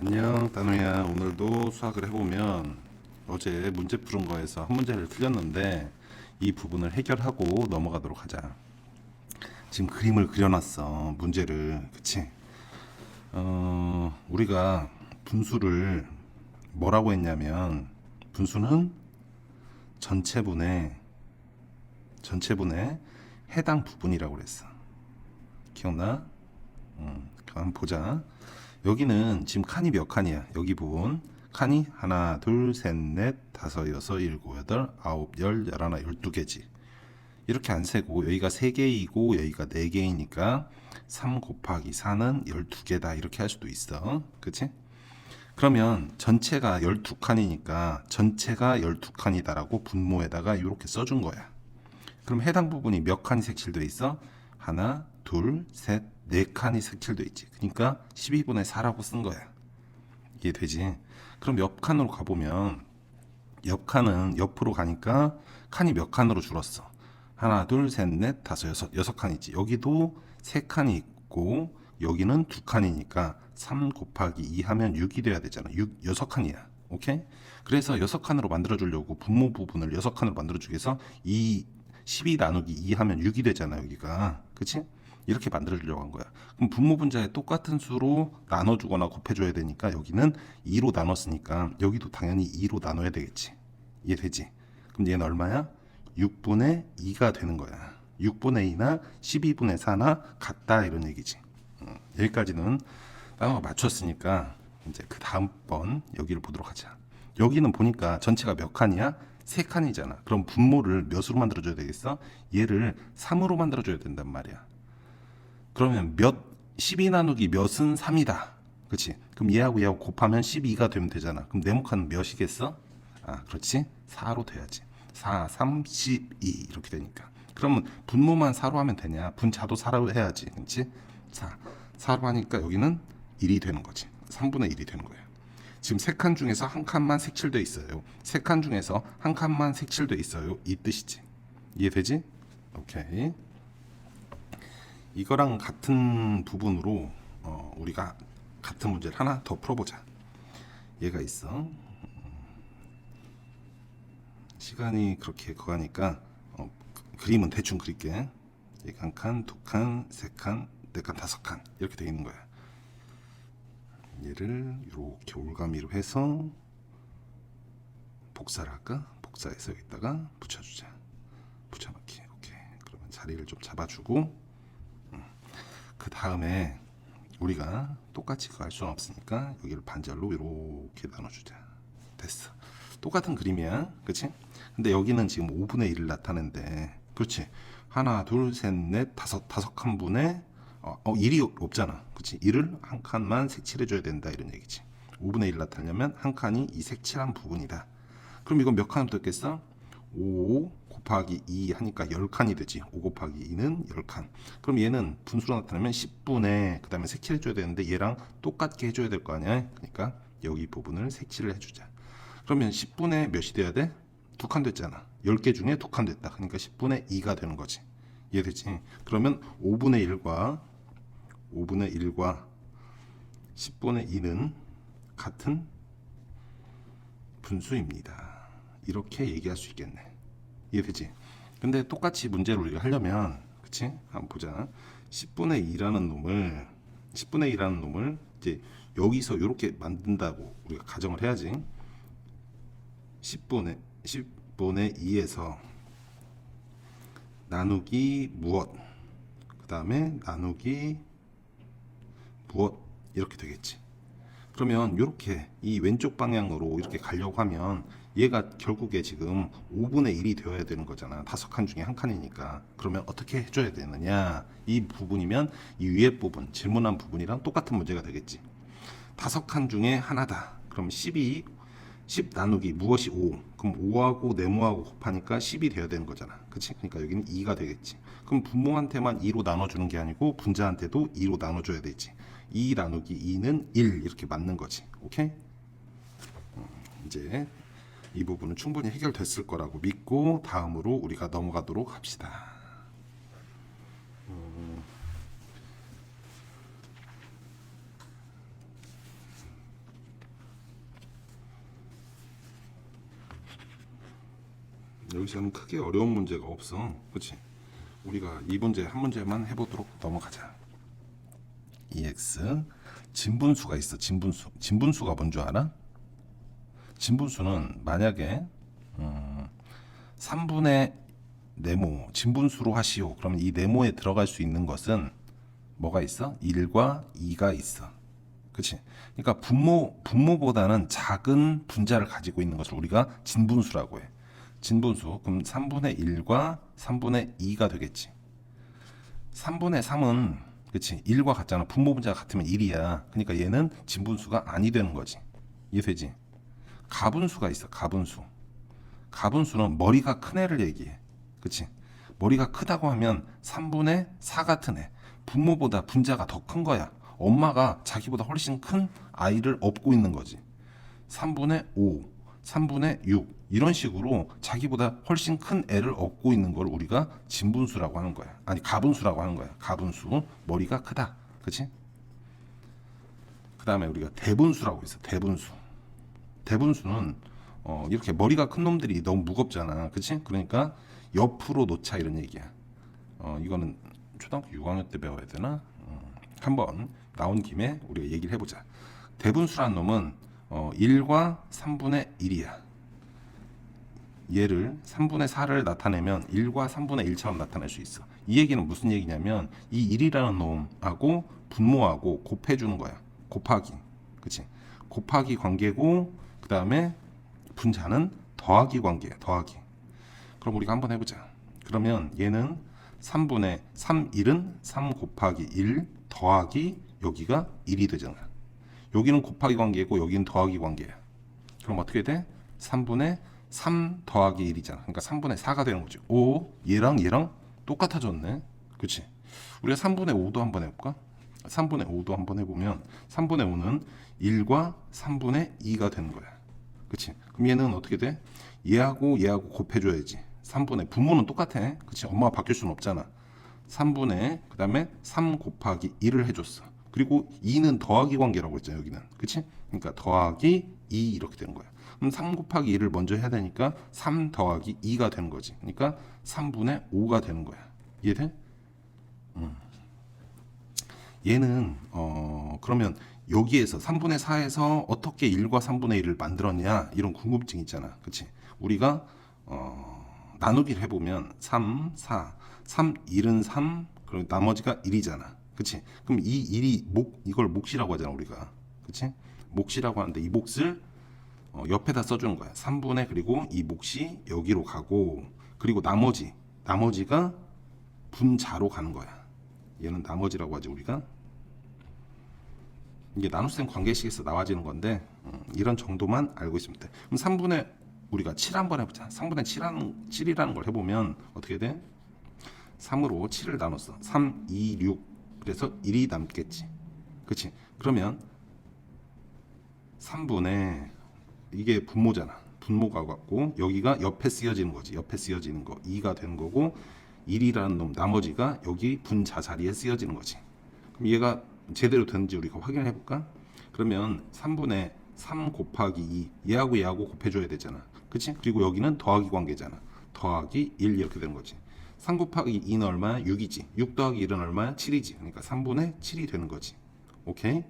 안녕, 따누야. 오늘도 수학을 해보면 어제 문제 푸는 거에서 한 문제를 틀렸는데 이 부분을 해결하고 넘어가도록 하자. 지금 그림을 그려놨어, 문제를. 그치? 우리가 분수를 뭐라고 했냐면 분수는 전체분의 해당 부분이라고 그랬어. 기억나? 한번 보자. 여기는 지금 칸이 몇 칸이야? 여기 부분 칸이 하나, 둘, 셋, 넷, 다섯, 여섯, 일곱, 여덟, 아홉, 열, 열하나, 12개지. 이렇게 안 세고 여기가 3개이고 여기가 4개이니까 3 곱하기 4는 12개다 이렇게 할 수도 있어. 그치? 그러면 전체가 12칸이니까 전체가 12칸이다라고 분모에다가 이렇게 써준 거야. 그럼 해당 부분이 몇 칸이 색칠돼 있어? 하나, 둘, 셋, 네 칸이 색칠돼 있지. 그러니까 12분의 4라고 쓴 거야. 이해되지? 그럼 옆 칸으로 가보면 옆 칸은 옆으로 가니까 칸이 몇 칸으로 줄었어? 하나, 둘, 셋, 넷, 다섯, 여섯 칸이지. 여기도 세 칸이 있고 여기는 두 칸이니까 3 곱하기 2 하면 6이 돼야 되잖아. 6 칸이야. 오케이? 그래서 6칸으로 만들어 주려고 분모 부분을 6칸으로 만들어 주기 위해서 12 나누기 2 하면 6이 되잖아, 여기가. 그치? 이렇게 만들어 주려고 한 거야. 그럼 분모 분자에 똑같은 수로 나눠 주거나 곱해 줘야 되니까 여기는 2로 나눴으니까 여기도 당연히 2로 나눠야 되겠지. 이해되지? 그럼 얘는 얼마야? 6분의 2가 되는 거야. 6분의 2나 12분의 4나 같다 이런 얘기지. 여기까지는 따로 맞췄으니까 이제 그 다음번 여기를 보도록 하자. 여기는 보니까 전체가 몇 칸이야? 3칸이잖아. 그럼 분모를 몇으로 만들어줘야 되겠어? 얘를 3으로 만들어줘야 된단 말이야. 그러면 12 나누기 몇은 3이다. 그치? 그럼 얘하고 곱하면 12가 되면 되잖아. 그럼 네모칸은 몇이겠어? 아, 그렇지? 4로 돼야지. 4, 3, 12 이렇게 되니까. 그러면 분모만 4로 하면 되냐? 분자도 4로 해야지. 그렇지? 4로 하니까 여기는 1이 되는 거지. 3분의 1이 되는 거예요. 지금 세 칸 중에서 한 칸만 색칠돼 있어요. 세 칸 중에서 한 칸만 색칠돼 있어요. 이 뜻이지. 이해되지? 오케이. 이거랑 같은 부분으로 우리가 같은 문제를 하나 더 풀어보자. 얘가 있어. 시간이 그렇게 거하니까 그림은 대충 그릴게. 얘가 한 칸, 두 칸, 세 칸, 네 칸, 다섯 칸 이렇게 돼 있는 거야. 얘를 이렇게 올가미로 해서 복사를 할까? 복사해서 여기다가 붙여주자. 붙여넣기. 오케이. 그러면 자리를 좀 잡아주고 그 다음에 우리가 똑같이 그거 할 수는 없으니까 여기를 반절로 이렇게 나눠주자. 됐어. 똑같은 그림이야. 그치? 근데 여기는 지금 5분의 1을 나타낸대. 그렇지? 하나, 둘, 셋, 넷, 다섯 칸분의 1이 없잖아. 그치? 1을 한 칸만 색칠해줘야 된다. 이런 얘기지. 5분의 1을 나타내려면 한 칸이 이 색칠한 부분이다. 그럼 이건 몇 칸으로 됐겠어? 5 곱하기 2 하니까 10칸이 되지. 5 곱하기 2는 10칸. 그럼 얘는 분수로 나타나면 10분의 그 다음에 색칠해줘야 되는데 얘랑 똑같게 해줘야 될 거 아니야. 그러니까 여기 부분을 색칠을 해주자. 그러면 10분의 몇이 돼야 돼? 2칸 됐잖아. 10개 중에 2칸 됐다. 그러니까 10분의 2가 되는 거지. 이해되지? 그러면 5분의 1과 10분의 2는 같은 분수입니다. 이렇게 얘기할 수 있겠네. 이해되지? 근데 똑같이 문제를 우리가 하려면, 그치? 한번 보자. 10분의 2라는 놈을 이제 여기서 이렇게 만든다고 우리가 가정을 해야지. 10분의 2에서 나누기 무엇, 그 다음에 나누기 무엇 이렇게 되겠지. 그러면 이렇게 이 왼쪽 방향으로 이렇게 가려고 하면 얘가 결국에 지금 5분의 1이 되어야 되는 거잖아. 5칸 중에 한 칸이니까. 그러면 어떻게 해줘야 되느냐? 이 부분이면 이 위에 부분, 질문한 부분이랑 똑같은 문제가 되겠지. 5칸 중에 하나다. 그럼 10 나누기 무엇이 5. 그럼 5하고 네모하고 곱하니까 10이 되어야 되는 거잖아. 그치? 그러니까 여기는 2가 되겠지. 그럼 분모한테만 2로 나눠주는 게 아니고 분자한테도 2로 나눠줘야 되지. 2 나누기 2는 1 이렇게 맞는 거지. 오케이? 이제 이 부분은 충분히 해결됐을 거라고 믿고 다음으로 우리가 넘어가도록 합시다. 여기서는 크게 어려운 문제가 없어. 그렇지? 우리가 이 문제 한 문제만 해보도록 넘어가자. EX 진분수가 있어. 진분수. 진분수가 뭔 줄 알아? 진분수는 만약에 3분의 네모 진분수로 하시오. 그러면 이 네모에 들어갈 수 있는 것은 뭐가 있어? 1과 2가 있어. 그렇지? 그러니까 분모보다는 작은 분자를 가지고 있는 것을 우리가 진분수라고 해. 진분수. 그럼 3분의 1과 3분의 2가 되겠지. 3분의 3은 그렇지? 1과 같잖아. 분모 분자가 같으면 1이야. 그러니까 얘는 진분수가 아니 되는 거지. 이해되지? 가분수가 있어. 가분수. 가분수는 머리가 큰 애를 얘기해. 그치? 머리가 크다고 하면 3분의 4 같은 애. 부모보다 분자가 더 큰 거야. 엄마가 자기보다 훨씬 큰 아이를 업고 있는 거지. 3분의 5, 3분의 6 이런 식으로 자기보다 훨씬 큰 애를 업고 있는 걸 우리가 진분수라고 하는 거야. 아니 가분수라고 하는 거야. 가분수. 머리가 크다. 그치? 그 다음에 우리가 대분수라고 있어. 대분수. 대분수는 이렇게 머리가 큰 놈들이 너무 무겁잖아. 그치? 그러니까 옆으로 놓자 이런 얘기야. 이거는 초등학교 6학년 때 배워야 되나? 한번 나온 김에 우리가 얘기를 해보자. 대분수란 놈은 1과 3분의 1이야. 얘를 3분의 4를 나타내면 1과 3분의 1처럼 나타낼 수 있어. 이 얘기는 무슨 얘기냐면 이 1이라는 놈하고 분모하고 곱해주는 거야. 곱하기. 그치? 곱하기 관계고 그 다음에 분자는 더하기 관계야. 더하기. 그럼 우리가 한번 해보자. 그러면 얘는 3분의 3, 1은 3 곱하기 1 더하기 여기가 1이 되잖아. 여기는 곱하기 관계고 여기는 더하기 관계야. 그럼 어떻게 돼? 3분의 3 더하기 1이잖아. 그러니까 3분의 4가 되는 거지. 오, 얘랑 똑같아졌네. 그치? 우리가 3분의 5도 한번 해볼까? 3분의 5도 한번 해보면 3분의 5는 1과 3분의 2가 되는 거야. 그치? 그럼 얘는 어떻게 돼? 얘하고 곱해줘야지. 3분의 분모는 똑같아. 그치? 엄마가 바뀔 수는 없잖아. 3분의 그 다음에 3 곱하기 1을 해줬어. 그리고 2는 더하기 관계라고 했잖아. 여기는. 그치? 그러니까 더하기 2 이렇게 되는 거야. 그럼 3 곱하기 1을 먼저 해야 되니까 3 더하기 2가 되는 거지. 그러니까 3분의 5가 되는 거야. 이해돼? 얘는 그러면 여기에서 3분의 4에서 어떻게 1과 3분의 1을 만들었냐 이런 궁금증 있잖아. 그치? 우리가 나누기를 해보면 3, 4, 3, 1은 3, 그리고 나머지가 1이잖아. 그치? 그럼 이 1이 이걸 몫이라고 하잖아 우리가. 그치? 몫이라고 하는데 이 몫을 옆에다 써주는 거야. 3분의 그리고 이 몫이 여기로 가고 그리고 나머지가 분자로 가는 거야. 얘는 나머지라고 하지 우리가. 이게 나눗셈 관계식에서 나와지는 건데 이런 정도만 알고 있으면 돼. 그럼 3분의 우리가 7 한번 해보자. 3분의 7이라는 걸 해보면 어떻게 돼? 3으로 7을 나눴어. 3, 2, 6 그래서 1이 남겠지. 그치? 그러면 3분의 이게 분모잖아. 분모가 같고 여기가 옆에 쓰여지는 거지. 옆에 쓰여지는 거 2가 되는 거고 1이라는 놈 나머지가 여기 분자 자리에 쓰여지는 거지. 그럼 얘가 제대로 되는지 우리가 확인해 볼까? 그러면 3분의 3 곱하기 2 얘하고 곱해줘야 되잖아. 그치? 그리고 여기는 더하기 관계잖아. 더하기 1 이렇게 되는 거지. 3 곱하기 2는 얼마야? 6이지. 6 더하기 1은 얼마야? 7이지. 그러니까 3분의 7이 되는 거지. 오케이?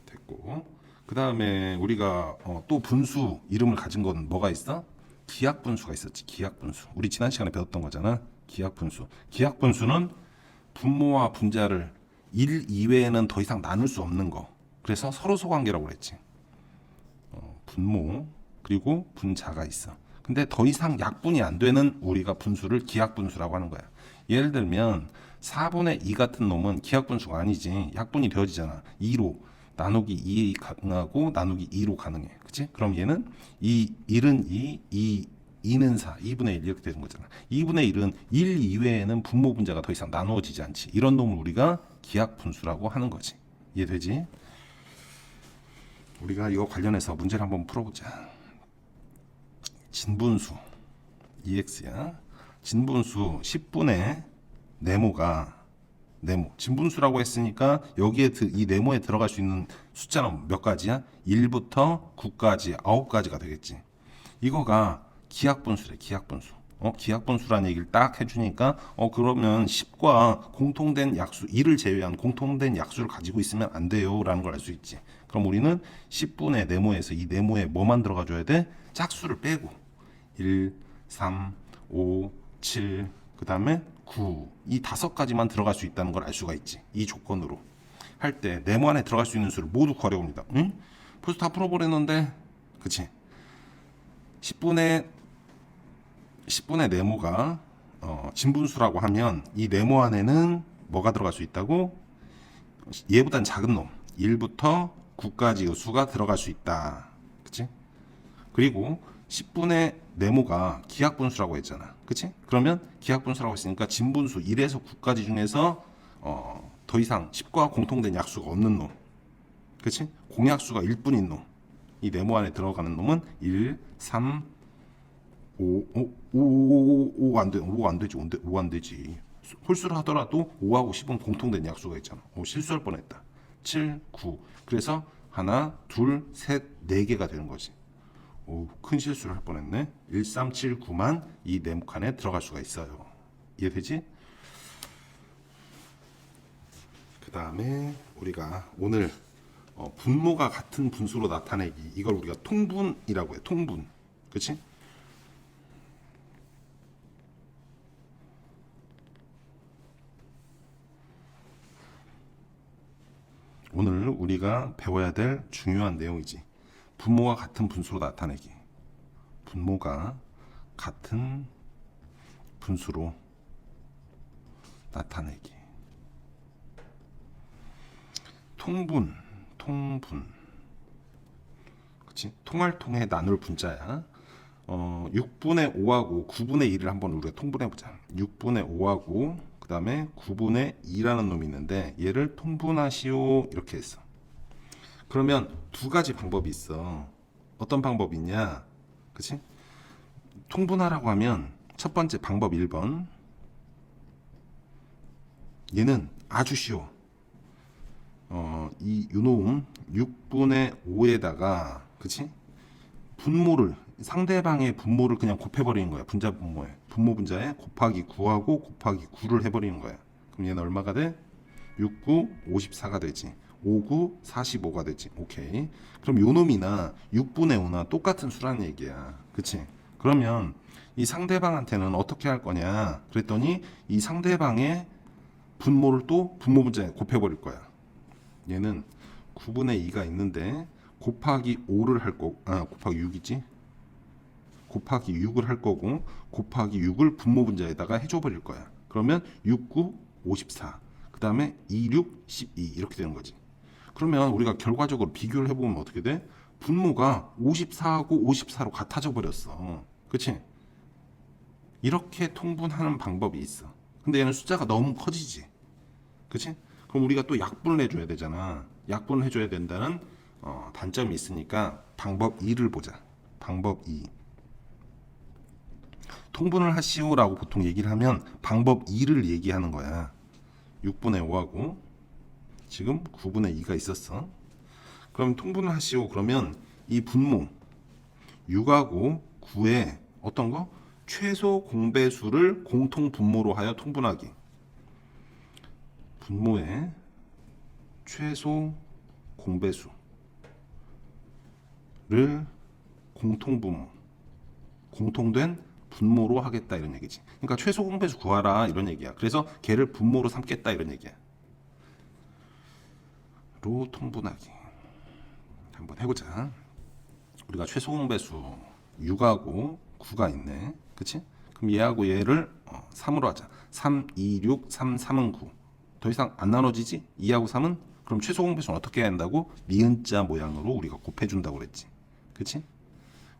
됐고 그 다음에 우리가 또 분수 이름을 가진 건 뭐가 있어? 기하분수가 있었지. 기하분수. 우리 지난 시간에 배웠던 거잖아. 기하분수. 기하분수는 분모와 분자를 1 이외에는 더 이상 나눌 수 없는 거. 그래서 서로 소관계라고 그랬지. 분모 그리고 분자가 있어. 근데 더 이상 약분이 안 되는 우리가 분수를 기하분수라고 하는 거야. 예를 들면 4분의 2 같은 놈은 기하분수가 아니지. 약분이 되어지잖아. 2로 나누기 2 가능하고 나누기 2로 가능해. 그치? 그럼 얘는 1은 2는 4, 2분의 1 이렇게 되는 거잖아. 2분의 1은 1 이외에는 분모 분자가 더 이상 나누어지지 않지. 이런 놈을 우리가 기하분수라고 하는 거지. 이해되지? 우리가 이거 관련해서 문제를 한번 풀어보자. 진분수 EX야. 진분수 10분의 네모가 진분수라고 했으니까 여기에 이 네모에 들어갈 수 있는 숫자는 몇 가지야? 1부터 9까지 9가지가 되겠지. 이거가 기하분수래, 기하분수. 기하분수라는 얘기를 딱 해주니까, 그러면 10과 공통된 약수, 2를 제외한 공통된 약수를 가지고 있으면 안 돼요. 라는 걸 알 수 있지. 그럼 우리는 10분의 네모에서 이 네모에 뭐만 들어가줘야 돼? 짝수를 빼고. 1, 3, 5, 7, 그 다음에 9. 이 5가지만 들어갈 수 있다는 걸 알 수가 있지. 이 조건으로. 할 때 네모 안에 들어갈 수 있는 수를 모두 구하려고 합니다. 응? 벌써 다 풀어버렸는데, 그치? 10분의 네모가 진분수라고 하면 이 네모 안에는 뭐가 들어갈 수 있다고? 얘보단 작은 놈 1부터 9까지의 수가 들어갈 수 있다. 그치? 그리고 10분의 네모가 기하분수라고 했잖아. 그치? 그러면 기하분수라고 했으니까 진분수 1에서 9까지 중에서 더 이상 10과 공통된 약수가 없는 놈. 그치? 공약수가 1뿐인 놈. 이 네모 안에 들어가는 놈은 1, 3, 5 안 돼. 5 안 되지. 5 안 되지. 홀수를 하더라도 5하고 10은 공통된 약수가 있잖아. 실수할 뻔했다. 7, 9. 그래서 하나, 둘, 셋, 네 개가 되는 거지. 큰 실수를 할 뻔했네. 1, 3, 7, 9만 이 네모 칸에 들어갈 수가 있어요. 이해되지? 그 다음에 우리가 오늘 분모가 같은 분수로 나타내기, 이걸 우리가 통분이라고 해. 통분. 그치? 오늘 우리가 배워야 될 중요한 내용이지. 분모가 같은 분수로 나타내기. 분모가 같은 분수로 나타내기. 통분. 그치? 통할 통해 나눌 분자야. 6분의 5하고 9분의 1을 한번 우리가 통분해보자. 6분의 5하고 그 다음에 9분의 2라는 놈이 있는데 얘를 통분하시오 이렇게 했어. 그러면 두 가지 방법이 있어. 어떤 방법이 있냐? 그치? 통분하라고 하면 첫 번째 방법 1번. 얘는 아주 쉬워. 이 요놈 6분의 5에다가 그치? 분모를 상대방의 분모를 그냥 곱해버리는 거야. 분자 분모에 분모 분자에 곱하기 9하고 곱하기 9를 해버리는 거야. 그럼 얘는 얼마가 돼? 6, 9, 54가 되지. 5, 9, 45가 되지. 오케이. 그럼 요 놈이나 6분의 5나 똑같은 수라는 얘기야. 그치? 그러면 이 상대방한테는 어떻게 할 거냐? 그랬더니 이 상대방의 분모를 또 분모 분자에 곱해버릴 거야. 얘는 9분의 2가 있는데 곱하기 5를 할 거고, 곱하기 6이지. 곱하기 6을 할 거고 곱하기 6을 분모 분자에다가 해줘 버릴 거야. 그러면 6, 9, 54. 그 다음에 2, 6, 12 이렇게 되는 거지. 그러면 우리가 결과적으로 비교를 해보면 어떻게 돼? 분모가 54하고 54로 같아져 버렸어. 그치? 이렇게 통분하는 방법이 있어. 근데 얘는 숫자가 너무 커지지. 그치? 그럼 우리가 또 약분을 해줘야 되잖아. 약분을 해줘야 된다는 단점이 있으니까 방법 2를 보자. 방법 2. 통분을 하시오라고 보통 얘기를 하면 방법 2를 얘기하는 거야. 6분의 5하고 지금 9분의 2가 있었어. 그럼 통분을 하시오 그러면 이 분모 6하고 9의 어떤 거? 최소 공배수를 공통 분모로 하여 통분하기. 분모의 최소 공배수를 공통 분모, 공통된 분모로 하겠다 이런 얘기지. 그러니까 최소 공배수 구하라 이런 얘기야. 그래서 걔를 분모로 삼겠다 이런 얘기야. 로 통분하기. 한번 해보자. 우리가 최소 공배수 6하고 9가 있네. 그치? 그럼 얘하고 얘를 3으로 하자. 3, 2, 6, 3, 3은 9. 더 이상 안 나눠지지? 2하고 3은? 그럼 최소 공배수는 어떻게 해야 한다고? 니은자 모양으로 우리가 곱해준다고 그랬지. 그치?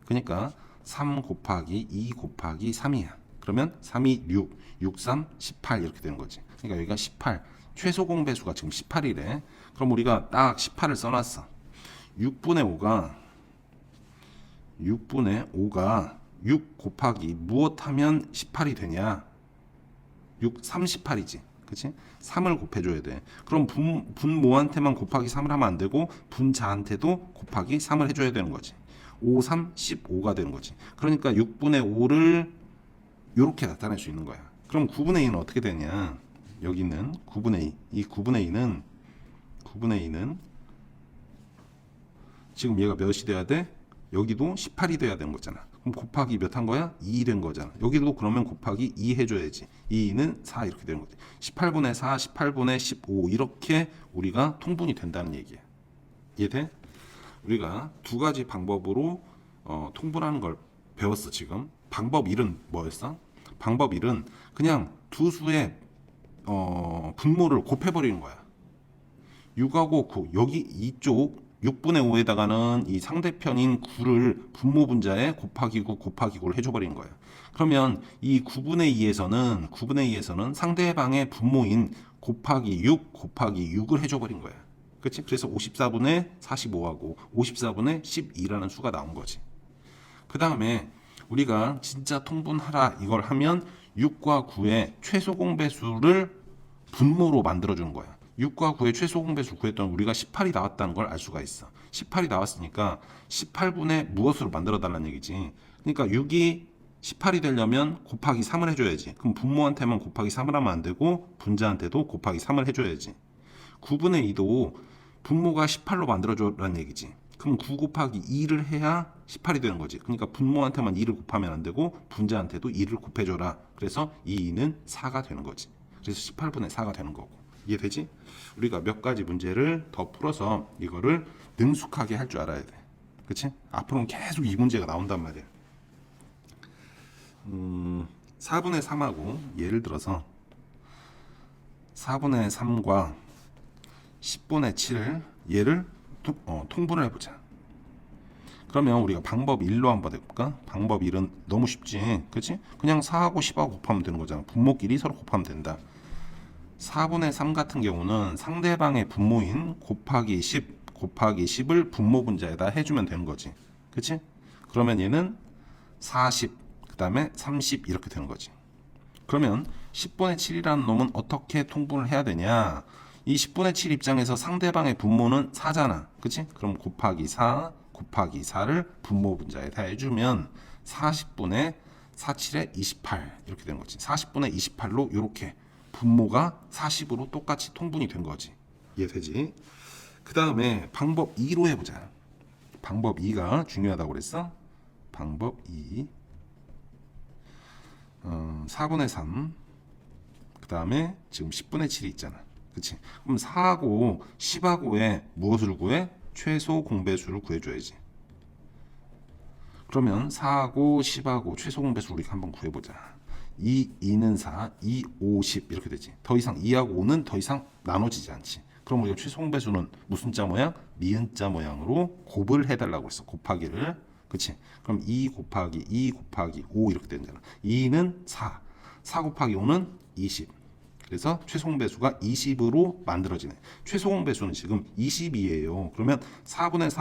그러니까 3 곱하기 2 곱하기 3이야. 그러면 3이 6, 6, 3, 18 이렇게 되는 거지. 그러니까 여기가 18. 최소 공배수가 지금 18이래. 그럼 우리가 딱 18을 써놨어. 6분의 5가 6 곱하기 무엇 하면 18이 되냐? 6, 38이지. 그치? 3을 곱해줘야 돼. 그럼 분모한테만 곱하기 3을 하면 안 되고 분자한테도 곱하기 3을 해줘야 되는 거지. 5, 3, 15가 되는 거지. 그러니까 6분의 5를 이렇게 나타낼 수 있는 거야. 그럼 9분의 2는 어떻게 되냐? 여기는 9분의 2. 이 9분의 2는 지금 얘가 몇이 돼야 돼? 여기도 18이 돼야 되는 거잖아. 그럼 곱하기 몇 한 거야? 2 된 거잖아. 여기도 그러면 곱하기 2 해줘야지. 2는 4 이렇게 되는 거지. 18분의 4, 18분의 15 이렇게 우리가 통분이 된다는 얘기야. 이해돼? 우리가 두 가지 방법으로 통분하는 걸 배웠어 지금. 방법 1은 뭐였어? 방법 1은 그냥 두 수의 분모를 곱해버리는 거야. 6하고 9 여기 이쪽 6분의 5에다가는 이 상대편인 9를 분모 분자에 곱하기 9 곱하기 9를 해줘버리는 거예요. 그러면 이 9분의 2에서는 상대방의 분모인 곱하기 6 곱하기 6을 해줘버린 거야. 그렇지? 그래서 54분의 45하고 54분의 12라는 수가 나온 거지. 그 다음에 우리가 진짜 통분하라 이걸 하면 6과 9의 최소 공배수를 분모로 만들어주는 거야. 6과 9의 최소 공배수 구했더니 우리가 18이 나왔다는 걸 알 수가 있어. 18이 나왔으니까 18분의 무엇으로 만들어 달라는 얘기지. 그러니까 6이 18이 되려면 곱하기 3을 해줘야지. 그럼 분모한테만 곱하기 3을 하면 안 되고 분자한테도 곱하기 3을 해줘야지. 9분의 2도 분모가 18로 만들어줘라는 얘기지. 그럼 9 곱하기 2를 해야 18이 되는 거지. 그러니까 분모한테만 2를 곱하면 안 되고 분자한테도 2를 곱해줘라. 그래서 이 2는 4가 되는 거지. 그래서 18분의 4가 되는 거고. 이해되지? 우리가 몇 가지 문제를 더 풀어서 이거를 능숙하게 할 줄 알아야 돼. 그치? 앞으로는 계속 이 문제가 나온단 말이야. 4분의 3하고 예를 들어서 4분의 3과 10분의 7을 얘를 통분을 해보자. 그러면 우리가 방법 1로 한번 해볼까? 방법 1은 너무 쉽지. 그치? 그냥 4하고 10하고 곱하면 되는 거잖아. 분모끼리 서로 곱하면 된다. 4분의 3 같은 경우는 상대방의 분모인 곱하기 10 곱하기 10을 분모 분자에다 해주면 되는 거지. 그치? 그러면 얘는 40, 그 다음에 30 이렇게 되는 거지. 그러면 10분의 7이라는 놈은 어떻게 통분을 해야 되냐? 이 10분의 7 입장에서 상대방의 분모는 4잖아. 그치? 그럼 곱하기 4 곱하기 4를 분모 분자에다 해주면 40분의 47에 28 이렇게 되는 거지. 40분의 28로 이렇게 분모가 40으로 똑같이 통분이 된 거지. 이해되지? 그 다음에 방법 2로 해보자. 방법 2가 중요하다고 그랬어. 방법 2 4분의 3 그 다음에 지금 10분의 7이 있잖아. 그치? 그럼 4하고 10하고의 무엇을 구해? 최소 공배수를 구해줘야지. 그러면 4하고 10하고 최소 공배수 우리가 한번 구해보자. 2는 4, 2, 5, 10 이렇게 되지. 더 이상 2하고 5는 더 이상 나눠지지 않지. 그럼 우리가 최소 공배수는 무슨 자 모양? 니은자 모양으로 곱을 해달라고 했어. 곱하기를. 그치? 그럼 2 곱하기 2 곱하기 5 이렇게 되잖아. 2는 4, 4 곱하기 5는 20. 그래서 최소 공배수가 20으로 만들어지네. 최소 공배수는 지금 20이에요. 그러면 4분의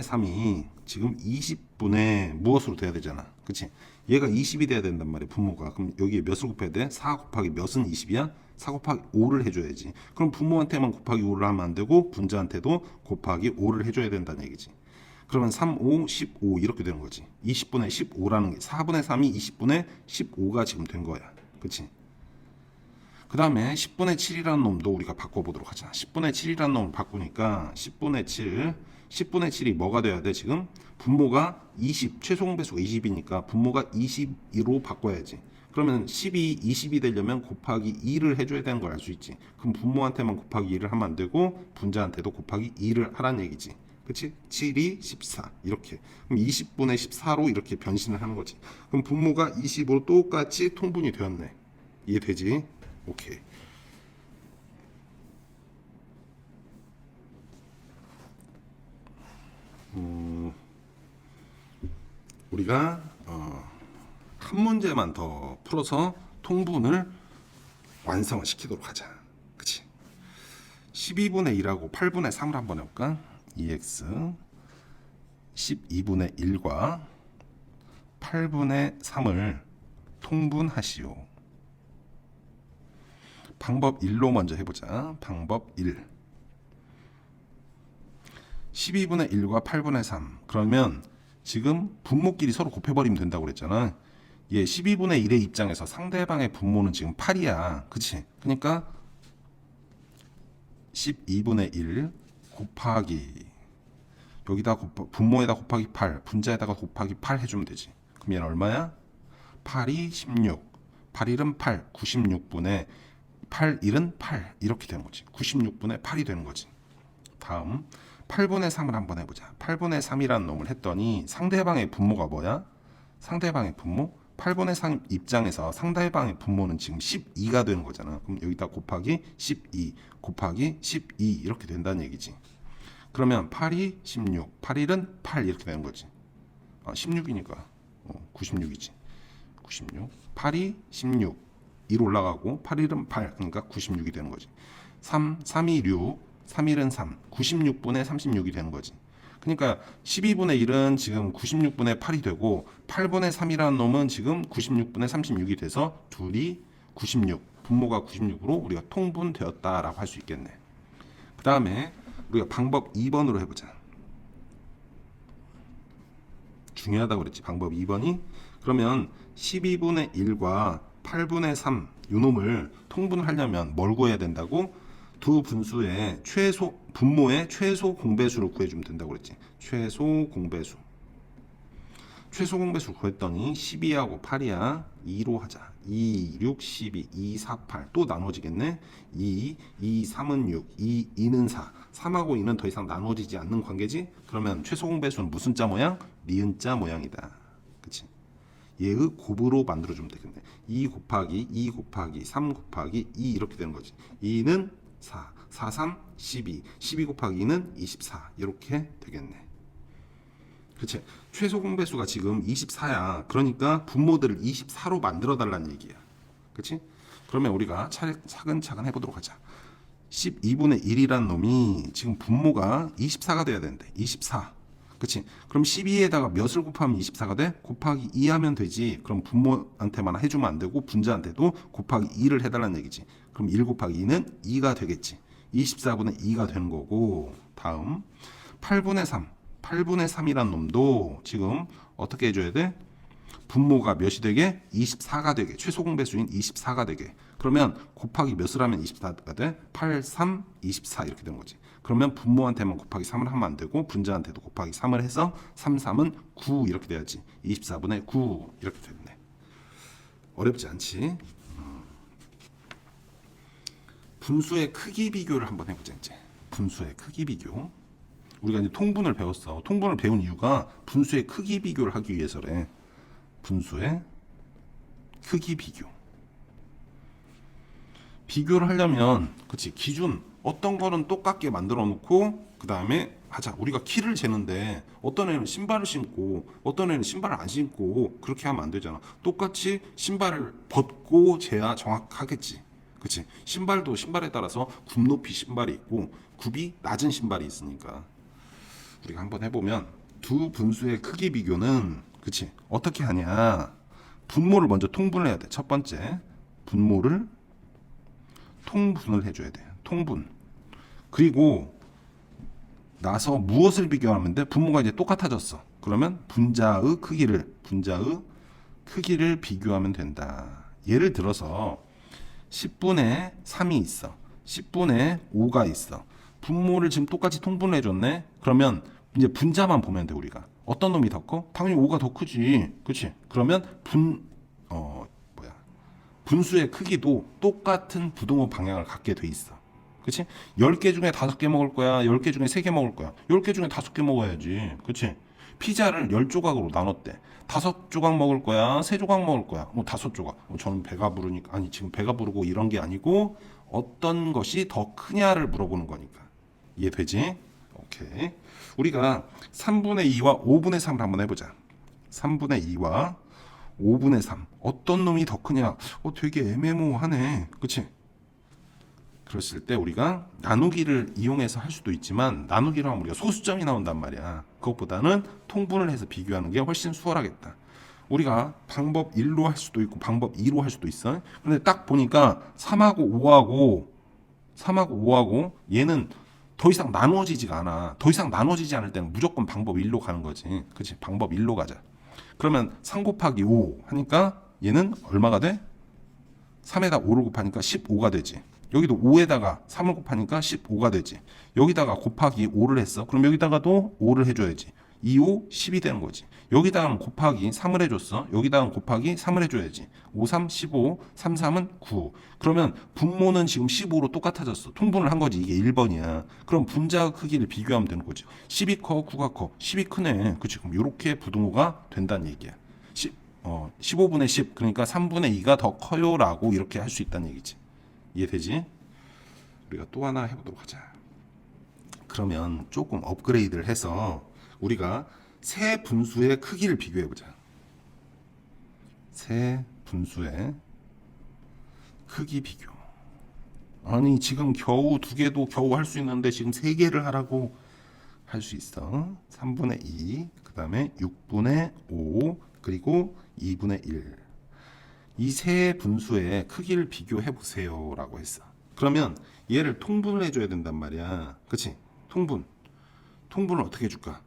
3이 지금 20분의 무엇으로 돼야 되잖아. 그치? 얘가 20이 돼야 된단 말이야. 분모가. 그럼 여기에 몇을 곱해야 돼? 4 곱하기 몇은 20이야? 4 곱하기 5를 해줘야지. 그럼 분모한테만 곱하기 5를 하면 안 되고 분자한테도 곱하기 5를 해줘야 된다는 얘기지. 그러면 3, 5, 15 이렇게 되는 거지. 20분의 15라는 게 4분의 3이 20분의 15가 지금 된 거야. 그치? 그 다음에 10분의 7이라는 놈도 우리가 바꿔보도록 하자. 10분의 7이라는 놈을 바꾸니까 10분의 7이 뭐가 돼야 돼 지금? 분모가 20, 최소 공배수가 20이니까 분모가 22로 바꿔야지. 그러면 10이 20이 되려면 곱하기 2를 해줘야 되는 걸 알 수 있지. 그럼 분모한테만 곱하기 2를 하면 안 되고 분자한테도 곱하기 2를 하라는 얘기지. 그치? 7이 14 이렇게. 그럼 20분의 14로 이렇게 변신을 하는 거지. 그럼 분모가 20으로 똑같이 통분이 되었네. 이해되지? 오케이. 우리가 한 문제만 더 풀어서 통분을 완성을 시키도록 하자. 그치? 12분의 1하고 8분의 3을 한번 해볼까? 2x 12분의 1과 8분의 3을 통분하시오. 방법 1로 먼저 해보자. 방법 1. 12분의 1과 8분의 3. 그러면 지금 분모끼리 서로 곱해버리면 된다고 그랬잖아. 얘 12분의 1의 입장에서 상대방의 분모는 지금 8이야. 그치? 그러니까 12분의 1 곱하기 여기다 분모에다 곱하기 8, 분자에다가 곱하기 8 해주면 되지. 그럼 얘는 얼마야? 8이 16, 8일은 8, 96분의 8일은 8 이렇게 되는 거지. 96분의 8이 되는 거지. 다음 8분의 3을 한번 해보자. 8분의 3이라는 놈을 했더니 상대방의 분모가 뭐야? 상대방의 분모? 8분의 3 입장에서 상대방의 분모는 지금 12가 되는 거잖아. 그럼 여기다 곱하기 12 곱하기 12 이렇게 된다는 얘기지. 그러면 8이 16, 8일은 8 이렇게 되는 거지. 16이니까 96이지. 96, 8이 16, 1 올라가고 8일은 8, 그러니까 96이 되는 거지. 3이 6, 3일은 3, 96분의 36이 되는 거지. 그러니까 12분의 1은 지금 96분의 8이 되고 8분의 3이라는 놈은 지금 96분의 36이 돼서 둘이 96, 분모가 96으로 우리가 통분되었다라고 할 수 있겠네. 그 다음에 우리가 방법 2번으로 해보자. 중요하다고 그랬지. 방법 2번이 그러면 12분의 1과 8분의 3 요놈을 통분을 하려면 뭘 구해야 된다고? 두 분수의 최소 분모의 최소 공배수를 구해주면 된다고 그랬지. 최소 공배수. 최소 공배수 구했더니 12하고 8이야. 2로 하자. 2, 6, 12, 2, 4, 8. 또 나눠지겠네. 2, 3은 6, 2는 4. 3하고 2는 더 이상 나눠지지 않는 관계지. 그러면 최소 공배수는 무슨 자 모양? 니은자 모양이다. 그치? 얘의 곱으로 만들어주면 되겠네. 2 곱하기 2 곱하기 3 곱하기 2 이렇게 되는 거지. 2는 4, 4, 3, 12, 12 곱하기 2는 24 이렇게 되겠네. 그치? 최소 공배수가 지금 24야. 그러니까 분모들을 24로 만들어 달라는 얘기야. 그치? 그러면 우리가 차근차근 해보도록 하자. 12분의 1이라는 놈이 지금 분모가 24가 돼야 되는데 24. 그치? 그럼 12에다가 몇을 곱하면 24가 돼? 곱하기 2 하면 되지. 그럼 분모한테만 해주면 안 되고 분자한테도 곱하기 2를 해달라는 얘기지. 그럼 1 곱하기 2는 2가 되겠지. 24분의 2가 되는 거고. 다음 8분의 3. 8분의 3이란 놈도 지금 어떻게 해줘야 돼? 분모가 몇이 되게? 24가 되게. 최소 공배수인 24가 되게. 그러면 곱하기 몇을 하면 24가 돼? 8, 3, 24 이렇게 되는 거지. 그러면 분모한테만 곱하기 3을 하면 안 되고 분자한테도 곱하기 3을 해서 3, 3은 9 이렇게 돼야지. 24분의 9 이렇게 됐네. 어렵지 않지? 분수의 크기 비교를 한번 해보자. 이제 분수의 크기 비교. 우리가 이제 통분을 배웠어. 통분을 배운 이유가 분수의 크기 비교를 하기 위해서래. 분수의 크기 비교. 비교를 하려면 그치 기준 어떤 거는 똑같게 만들어 놓고 그 다음에 하자. 우리가 키를 재는데 어떤 애는 신발을 신고 어떤 애는 신발을 안 신고 그렇게 하면 안 되잖아. 똑같이 신발을 벗고 재야 정확하겠지. 그치? 신발도 신발에 따라서 굽 높이 신발이 있고 굽이 낮은 신발이 있으니까 우리가 한번 해보면 두 분수의 크기 비교는 그치? 어떻게 하냐? 분모를 먼저 통분을 해야 돼. 첫 번째 분모를 통분을 해줘야 돼. 통분. 그리고 나서 무엇을 비교하면 돼? 분모가 이제 똑같아졌어. 그러면 분자의 크기를 비교하면 된다. 예를 들어서 10분의 3이 있어. 10분의 5가 있어. 분모를 지금 똑같이 통분을 해줬네. 그러면 이제 분자만 보면 돼. 우리가 어떤 놈이 더 커? 당연히 5가 더 크지. 그렇지? 그러면 분수의 크기도 똑같은 부등호 방향을 갖게 돼 있어. 그치? 10개 중에 5개 먹을 거야? 10개 중에 3개 먹을 거야? 10개 중에 5개 먹어야지. 그치? 피자를 10조각으로 나눴대. 5조각 먹을 거야? 3조각 먹을 거야? 5조각. 저는 배가 부르니까. 아니, 지금 배가 부르고 이런 게 아니고 어떤 것이 더 크냐를 물어보는 거니까. 이해되지? 오케이. 우리가 3분의 2와 5분의 3을 한번 해보자. 3분의 2와 5분의 3 어떤 놈이 더 크냐? 되게 애매모호하네. 그치? 그랬을 때 우리가 나누기를 이용해서 할 수도 있지만 나누기로 하면 우리가 소수점이 나온단 말이야. 그것보다는 통분을 해서 비교하는 게 훨씬 수월하겠다. 우리가 방법 1로 할 수도 있고 방법 2로 할 수도 있어. 근데 딱 보니까 3하고 5하고 얘는 더 이상 나누어지지가 않아. 더 이상 나누어지지 않을 때는 무조건 방법 1로 가는 거지. 그치? 방법 1로 가자. 그러면 3 곱하기 5 하니까 얘는 얼마가 돼? 3에다 5를 곱하니까 15가 되지. 여기도 5에다가 3을 곱하니까 15가 되지. 여기다가 곱하기 5를 했어. 그럼 여기다가도 5를 해줘야지. 2, 5, 10이 되는 거지. 여기다가 곱하기 3을 해줬어. 여기다가 곱하기 3을 해줘야지. 5, 3, 15, 3, 3은 9. 그러면 분모는 지금 15로 똑같아졌어. 통분을 한 거지. 이게 1번이야. 그럼 분자 크기를 비교하면 되는 거지. 10이 커, 9가 커. 10이 크네. 그치? 그럼 이렇게 부등호가 된다는 얘기야. 15분의 10, 그러니까 3분의 2가 더 커요라고 이렇게 할 수 있다는 얘기지. 이해되지? 우리가 또 하나 해보도록 하자. 그러면 조금 업그레이드를 해서 우리가 세 분수의 크기를 비교해보자. 세 분수의 크기 비교. 아니 지금 겨우 2개도 겨우 할 수 있는데 지금 3개를 하라고 할 수 있어. 3분의 2, 그 다음에 6분의 5, 그리고 2분의 1. 이 세 분수의 크기를 비교해 보세요 라고 했어. 그러면 얘를 통분을 해줘야 된단 말이야. 그치? 통분을 어떻게 해줄까?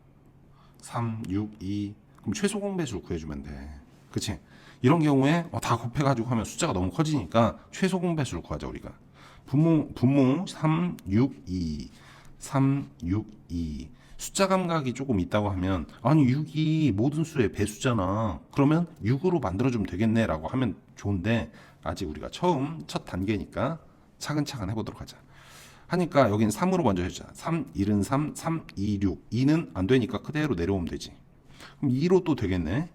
3, 6, 2. 그럼 최소 공배수를 구해주면 돼. 그치? 이런 경우에 다 곱해가지고 하면 숫자가 너무 커지니까 최소 공배수를 구하자 우리가. 분모 3, 6, 2. 3, 6, 2. 숫자 감각이 조금 있다고 하면 아니 6이 모든 수의 배수잖아. 그러면 6으로 만들어주면 되겠네 라고 하면 좋은데 아직 우리가 첫 단계니까 차근차근 해보도록 하자. 하니까 여긴 3으로 먼저 해주자. 3, 1은 3, 3, 2, 6. 2는 안 되니까 그대로 내려오면 되지. 그럼 2로 또 되겠네.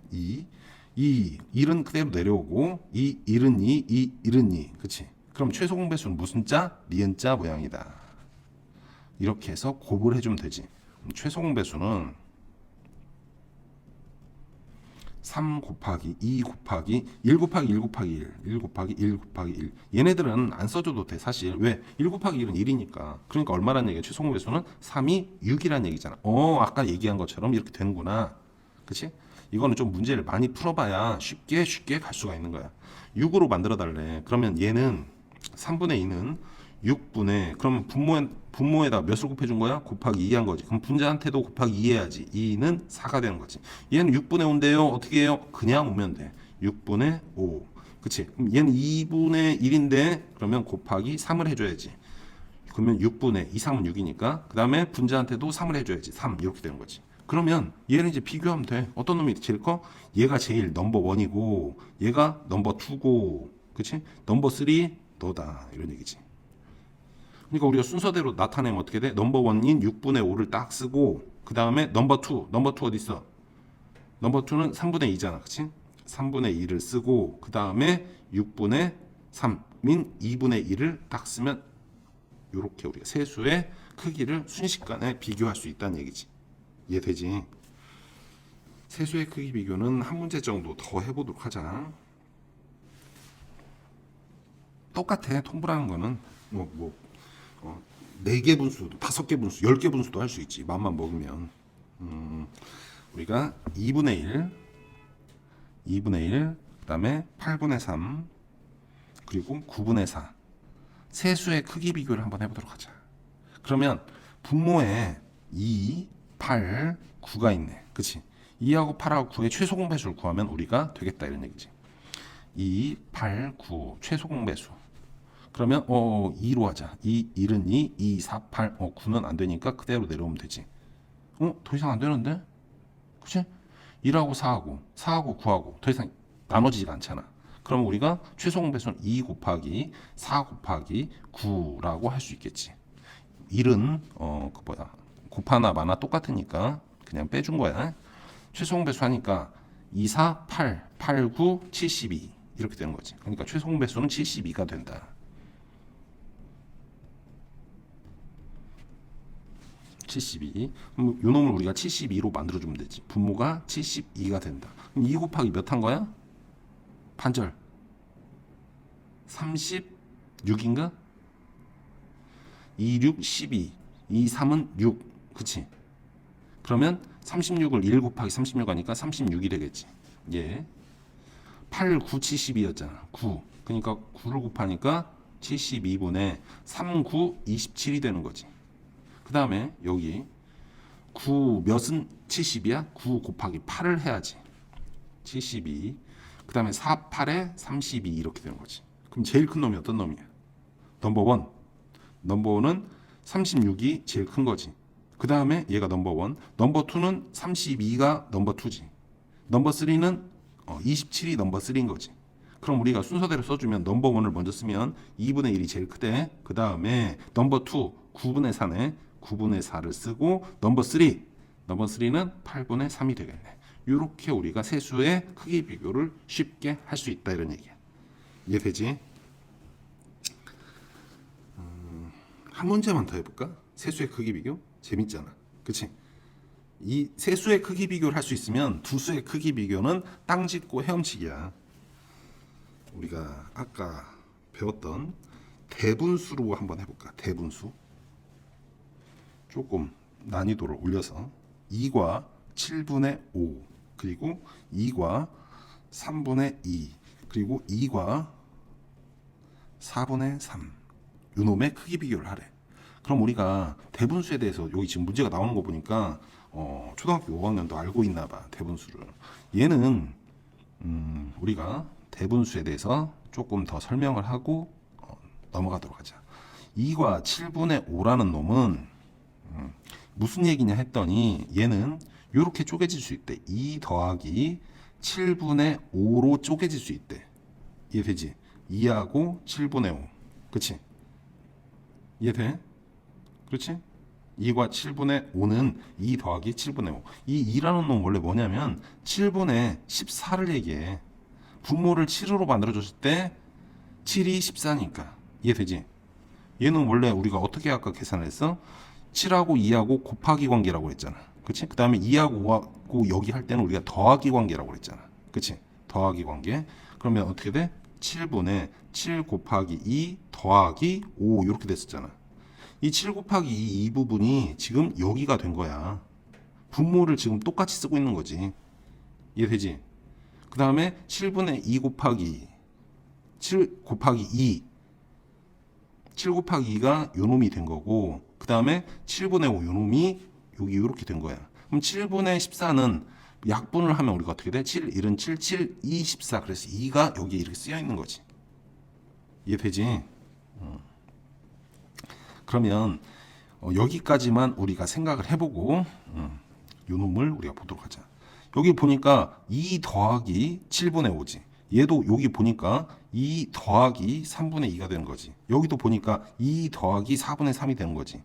1은 그대로 내려오고 1은 2, 1은 2. 그치? 그럼 최소 공배수는 무슨 자? 니은자 모양이다. 이렇게 해서 곱을 해주면 되지. 최소 공배수는 3 곱하기 2 곱하기 1 곱하기 1 곱하기 1, 1 곱하기 1 곱하기 1. 얘네들은 안 써줘도 돼 사실. 왜? 1 곱하기 1은 1이니까. 그러니까 얼마란 얘기야? 최소 공배수는 3이 6이란 얘기잖아. 아까 얘기한 것처럼 이렇게 되는구나. 그치? 이거는 좀 문제를 많이 풀어봐야 쉽게 갈 수가 있는 거야. 6으로 만들어 달래. 그러면 얘는 3분의 2는 6분의 그러면 분모에다 몇을 곱해준 거야? 곱하기 2 한 거지. 그럼 분자한테도 곱하기 2 해야지. 2는 4가 되는 거지. 얘는 6분의 5인데요. 어떻게 해요? 그냥 오면 돼. 6분의 5. 그치? 그럼 얘는 2분의 1인데 그러면 곱하기 3을 해줘야지. 그러면 6분의 2, 3은 6이니까 그 다음에 분자한테도 3을 해줘야지. 3 이렇게 되는 거지. 그러면 얘는 이제 비교하면 돼. 어떤 놈이 제일 커? 얘가 제일 넘버 1이고 얘가 넘버 2고 그치? 넘버 3 너다 이런 얘기지. 그러니까 우리가 순서대로 나타내면 어떻게 돼? 넘버 1인 6분의 5를 딱 쓰고 그 다음에 넘버 2 어디 있어? 넘버 2는 3분의 2잖아. 그치? 3분의 2를 쓰고 그 다음에 6분의 3인 2분의 1을 딱 쓰면 이렇게 우리가 세수의 크기를 순식간에 비교할 수 있다는 얘기지. 이해되지? 세수의 크기 비교는 한 문제 정도 더 해보도록 하자. 똑같아. 통분하는 거는 4개 분수도 5개 분수 10개 분수도 할 수 있지. 맘만 먹으면. 우리가 2분의 1 그다음에 8분의 3 그리고 9분의 4 세수의 크기 비교를 한번 해보도록 하자. 그러면 분모에 2, 8, 9가 있네. 그치? 2하고 8하고 9의 최소 공배수를 구하면 우리가 되겠다 이런 얘기지. 2, 8, 9 최소 공배수. 그러면 2로 하자. 1은 2, 4, 8. 9는 안 되니까 그대로 내려오면 되지. 더 이상 안 되는데? 그치? 1하고 4하고 9하고 더 이상 나눠지지가 않잖아. 그럼 우리가 최소 공배수는 2 곱하기 4 곱하기 9라고 할 수 있겠지. 1은 곱하나 마나 똑같으니까 그냥 빼준 거야. 최소 공배수 하니까 2, 4, 8, 8, 9, 72 이렇게 되는 거지. 그러니까 최소 공배수는 72가 된다. 72. 그럼 요 놈을 우리가 72로 만들어주면 되지. 분모가 72가 된다. 그럼 2 곱하기 몇 한 거야? 반절. 36인가? 2, 6, 12. 2, 3은 6. 그치? 그러면 36을 1 곱하기 36 하니까 36이 되겠지. 예. 8, 9, 72였잖아. 9. 그러니까 9를 곱하니까 72분의 3, 9, 27이 되는 거지. 그 다음에 여기 9 몇은 70이야? 9 곱하기 8을 해야지. 72. 그 다음에 4, 8에 32 이렇게 되는 거지. 그럼 제일 큰 놈이 어떤 놈이야? 넘버원. 넘버원은 36이 제일 큰 거지. 그 다음에 얘가 넘버원. 넘버2는 32가 넘버2지. 넘버3는 27이 넘버3인 거지. 그럼 우리가 순서대로 써주면 넘버1을 먼저 쓰면 2분의 1이 제일 크대. 그 다음에 넘버2 9분의 4네. 9분의 4를 쓰고 넘버3는 8분의 3이 되겠네. 이렇게 우리가 세수의 크기 비교를 쉽게 할 수 있다 이런 얘기야. 이해되지? 한 문제만 더 해볼까? 세수의 크기 비교? 재밌잖아. 그치? 이 세수의 크기 비교를 할 수 있으면 두수의 크기 비교는 땅 짚고 헤엄치기야. 우리가 아까 배웠던 대분수로 한번 해볼까? 대분수. 조금 난이도를 올려서 2과 7분의 5 그리고 2과 3분의 2 그리고 2과 4분의 3 요놈의 크기 비교를 하래. 그럼 우리가 대분수에 대해서 여기 지금 문제가 나오는 거 보니까 초등학교 5학년도 알고 있나 봐. 대분수를. 얘는 우리가 대분수에 대해서 조금 더 설명을 하고 넘어가도록 하자. 2과 7분의 5라는 놈은 무슨 얘기냐 했더니 얘는 이렇게 쪼개질 수 있대. 2 더하기 7분의 5로 쪼개질 수 있대. 이해되지? 2하고 7분의 5. 그치? 이해돼? 그렇지? 2과 7분의 5는 2 더하기 7분의 5. 이 2라는 놈 원래 뭐냐면 7분의 14를 얘기해. 분모를 7으로 만들어줬을 때 7이 14니까. 이해되지? 얘는 원래 우리가 어떻게 아까 계산을 했어? 7하고 2하고 곱하기 관계라고 했잖아. 그치? 그 다음에 2하고 5하고 여기 할 때는 우리가 더하기 관계라고 했잖아. 그치? 더하기 관계. 그러면 어떻게 돼? 7분의 7 곱하기 2 더하기 5 이렇게 됐었잖아. 이 7 곱하기 2 이 부분이 지금 여기가 된 거야. 분모를 지금 똑같이 쓰고 있는 거지. 이해되지? 그 다음에 7분의 2 곱하기 7 곱하기 2 7 곱하기 2가 요 놈이 된 거고 그 다음에 7분의 5 요 놈이 여기 이렇게 된 거야. 그럼 7분의 14는 약분을 하면 우리가 어떻게 돼? 7, 1은 7, 7, 2, 14 그래서 2가 여기에 이렇게 쓰여 있는 거지. 이해되지? 그러면 여기까지만 우리가 생각을 해보고 요 놈을 우리가 보도록 하자. 여기 보니까 2 더하기 7분의 5지. 얘도 여기 보니까 2 더하기 3분의 2가 되는 거지. 여기도 보니까 2 더하기 4분의 3이 되는 거지.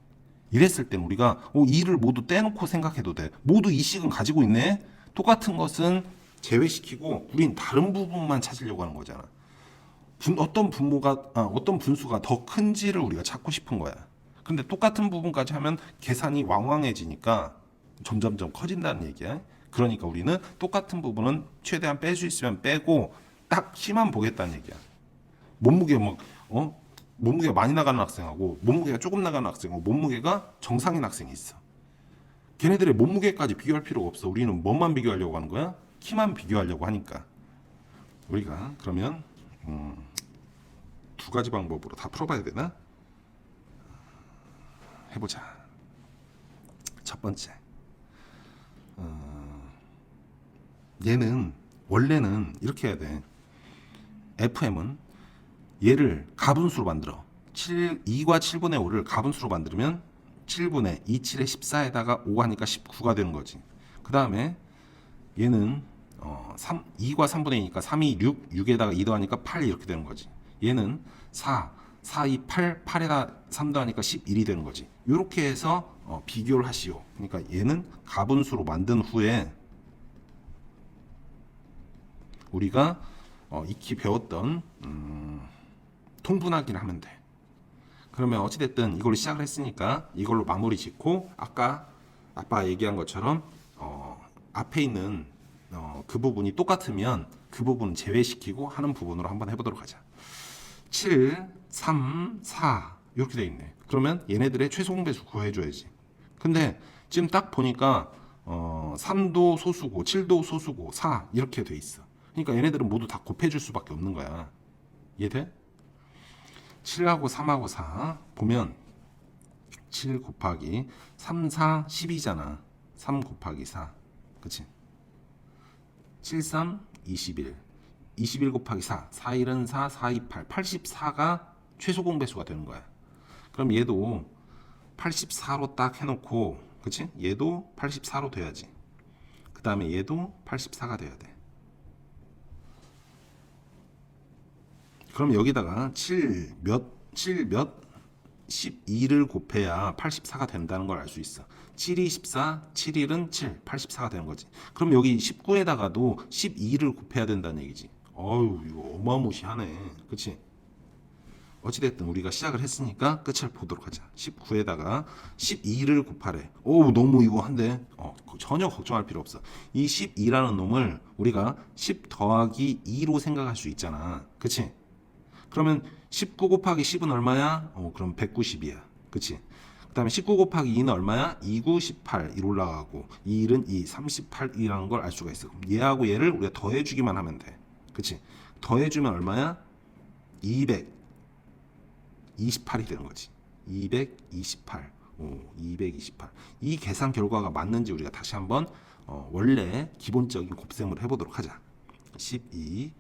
이랬을 땐 우리가 2를 모두 떼놓고 생각해도 돼. 모두 2씩은 가지고 있네. 똑같은 것은 제외시키고 우린 다른 부분만 찾으려고 하는 거잖아. 어떤 분수가 더 큰지를 우리가 찾고 싶은 거야. 근데 똑같은 부분까지 하면 계산이 왕왕해지니까 점점점 커진다는 얘기야. 그러니까 우리는 똑같은 부분은 최대한 뺄 수 있으면 빼고 딱 키만 보겠다는 얘기야. 몸무게가 많이 나가는 학생하고 몸무게가 조금 나가는 학생하고 몸무게가 정상인 학생이 있어. 걔네들의 몸무게까지 비교할 필요가 없어. 우리는 뭐만 비교하려고 하는 거야? 키만 비교하려고 하니까. 우리가 그러면 두 가지 방법으로 다 풀어봐야 되나? 해보자. 첫 번째. 얘는 원래는 이렇게 해야 돼. FM은 얘를 가분수로 만들어. 2과 7분의 5를 가분수로 만들면 7분의 2, 7에 14에다가 5 하니까 19가 되는 거지. 그 다음에 얘는 2과 3분의 2니까 3이 6, 6에다가 2 더하니까 8 이렇게 되는 거지. 얘는 4, 4, 2, 8, 8에다 3 더하니까 11이 되는 거지. 이렇게 해서 비교를 하시오. 그러니까 얘는 가분수로 만든 후에 우리가 익히 배웠던 통분하기를 하면 돼. 그러면 어찌됐든 이걸로 시작을 했으니까 이걸로 마무리 짓고 아까 아빠 얘기한 것처럼 앞에 있는 그 부분이 똑같으면 그 부분은 제외시키고 하는 부분으로 한번 해보도록 하자. 7, 3, 4 이렇게 돼 있네. 그러면 얘네들의 최소 공배수 구해줘야지. 근데 지금 딱 보니까 3도 소수고 7도 소수고 4 이렇게 돼 있어. 그러니까 얘네들은 모두 다 곱해줄 수밖에 없는 거야. 이해돼? 7하고 3하고 4 보면 7 곱하기 3, 4, 10이잖아. 3 곱하기 4. 그치? 7, 3, 21. 21 곱하기 4. 4, 1은 4, 4, 2, 8. 84가 최소 공배수가 되는 거야. 그럼 얘도 84로 딱 해놓고, 그치? 얘도 84로 돼야지. 그 다음에 얘도 84가 돼야 돼. 그럼 여기다가 7 몇 12를 곱해야 84가 된다는 걸 알 수 있어. 7이 14, 7일은 7, 84가 되는 거지. 그럼 여기 19에다가도 12를 곱해야 된다는 얘기지. 어유 이거 어마무시하네. 그치? 어찌됐든 우리가 시작을 했으니까 끝을 보도록 하자. 19에다가 12를 곱하래. 오, 너무 이거 한데 전혀 걱정할 필요 없어. 이 12라는 놈을 우리가 10 더하기 2로 생각할 수 있잖아. 그치? 그러면 19 곱하기 10은 얼마야? 그럼 190이야. 그치? 그 다음에 19 곱하기 2는 얼마야? 2, 9, 18. 1 올라가고 2, 1은 2, 38이라는 걸 알 수가 있어. 그럼 얘하고 얘를 우리가 더해주기만 하면 돼. 그치? 더해주면 얼마야? 228이 되는 거지. 228. 228. 이 계산 결과가 맞는지 우리가 다시 한번 원래 기본적인 곱셈을 해보도록 하자. 12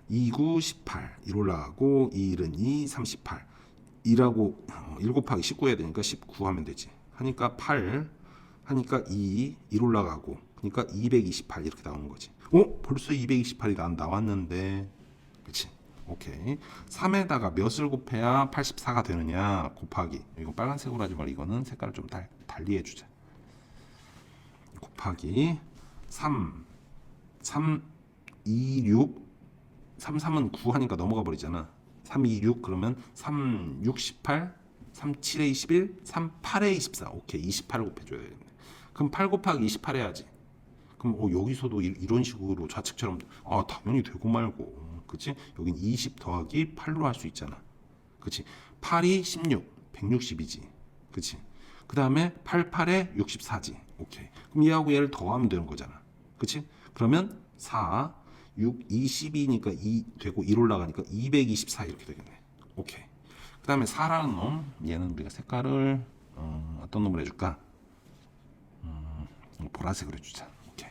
2, 9, 18 1 올라가고 2, 1은 2, 38 2라고 1 곱하기 19 해야 되니까 19 하면 되지. 하니까 8 하니까 2 1 올라가고 그러니까 228 이렇게 나오는 거지. 벌써 228이 나왔는데 그치? 오케이. 3에다가 몇을 곱해야 84가 되느냐 곱하기 이거 빨간색으로 하지 말고 이거는 색깔을 좀 달리 해주자. 곱하기 3 2, 6 3, 3은 9 하니까 넘어가 버리잖아. 3, 2, 6 그러면 3, 6, 18 3, 7에 21 3, 8에 24 오케이 28을 곱해줘야 되겠네. 그럼 8 곱하기 28 해야지. 그럼 여기서도 이런 식으로 좌측처럼 당연히 되고 말고 그치? 여긴 20 더하기 8로 할 수 있잖아. 그치? 8이 16 160이지. 그치? 그 다음에 8, 8에 64지. 오케이. 그럼 얘하고 얘를 더하면 되는 거잖아. 그치? 그러면 4 6, 22니까 2 되고 1 올라가니까 224 이렇게 되겠네. 오케이. 그 다음에 4라는 놈 얘는 우리가 색깔을 어떤 놈을 해줄까? 보라색으로 해주자. 오케이.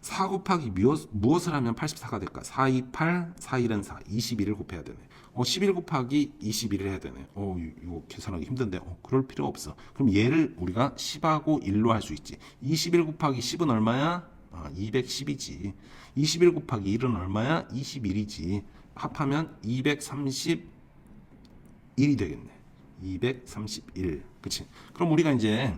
4 곱하기 무엇을 하면 84가 될까? 4, 2, 8, 4, 1은 4 21을 곱해야 되네. 11 곱하기 21을 해야 되네. 이거 계산하기 힘든데 그럴 필요 없어. 그럼 얘를 우리가 10하고 1로 할 수 있지. 21 곱하기 10은 얼마야? 210이지. 21 곱하기 1은 얼마야? 21이지. 합하면 231이 되겠네. 231. 그치? 그럼 우리가 이제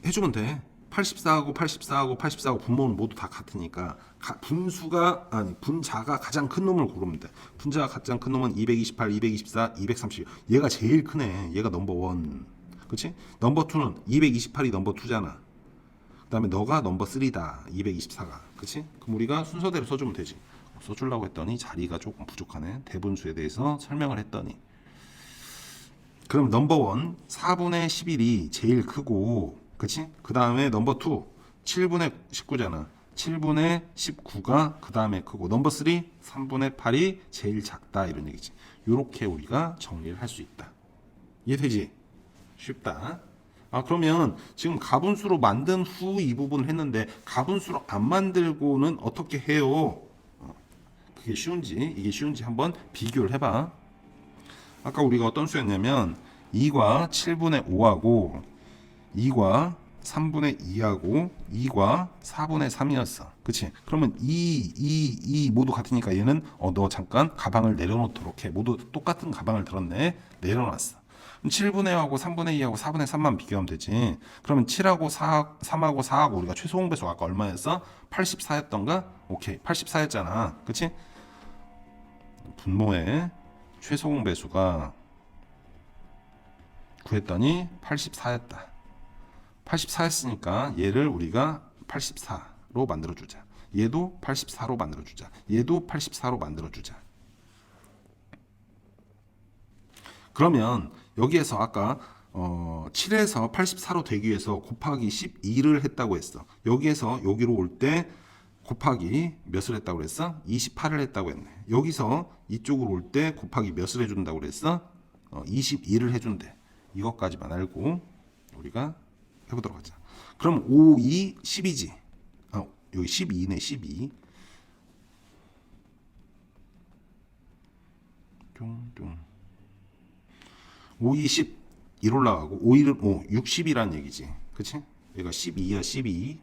해주면 돼. 84하고 84하고 84하고 분모는 모두 다 같으니까 분자가 가장 큰 놈을 고르면 돼. 분자가 가장 큰 놈은 228, 224, 230. 얘가 제일 크네. 얘가 넘버 1. 그치? 넘버 2는 228이 넘버 2잖아. 그 다음에 너가 넘버 3다 224가 그치? 그럼 우리가 순서대로 써주면 되지. 써주려고 했더니 자리가 조금 부족하네. 대분수에 대해서 설명을 했더니 그럼 넘버 1 4분의 11이 제일 크고 그치? 그 다음에 넘버 2 7분의 19잖아. 7분의 19가 그 다음에 크고 넘버 3 3분의 8이 제일 작다 이런 얘기지. 요렇게 우리가 정리를 할 수 있다. 이해되지? 쉽다. 그러면 지금 가분수로 만든 후 이 부분을 했는데 가분수로 안 만들고는 어떻게 해요? 그게 쉬운지 이게 쉬운지 한번 비교를 해봐. 아까 우리가 어떤 수였냐면 2과 7분의 5하고 2과 3분의 2하고 2과 4분의 3이었어. 그치? 그러면 2 모두 같으니까 얘는 너 잠깐 가방을 내려놓도록 해. 모두 똑같은 가방을 들었네. 내려놨어. 7분의 5하고 3분의 2하고 4분의 3만 비교하면 되지. 그러면 7하고 4, 3하고 4하고 우리가 최소 공배수 아까 얼마였어? 84였던가? 오케이. 84였잖아. 그치? 분모의 최소 공배수가 구했더니 84였다. 84였으니까 얘를 우리가 84로 만들어주자. 얘도 84로 만들어주자. 얘도 84로 만들어주자. 그러면 여기에서 아까 7에서 84로 되기 위해서 곱하기 12를 했다고 했어. 여기에서 여기로 올 때 곱하기 몇을 했다고 그랬어? 28을 했다고 했네. 여기서 이쪽으로 올 때 곱하기 몇을 해준다고 그랬어? 22를 해준대. 이것까지만 알고 우리가 해보도록 하자. 그럼 5, 2, 10이지. 여기 12네, 12. 뚱뚱. 5, 2, 10. 1 올라가고 5, 1은 5, 60이란 얘기지. 그치? 얘가 12야, 12.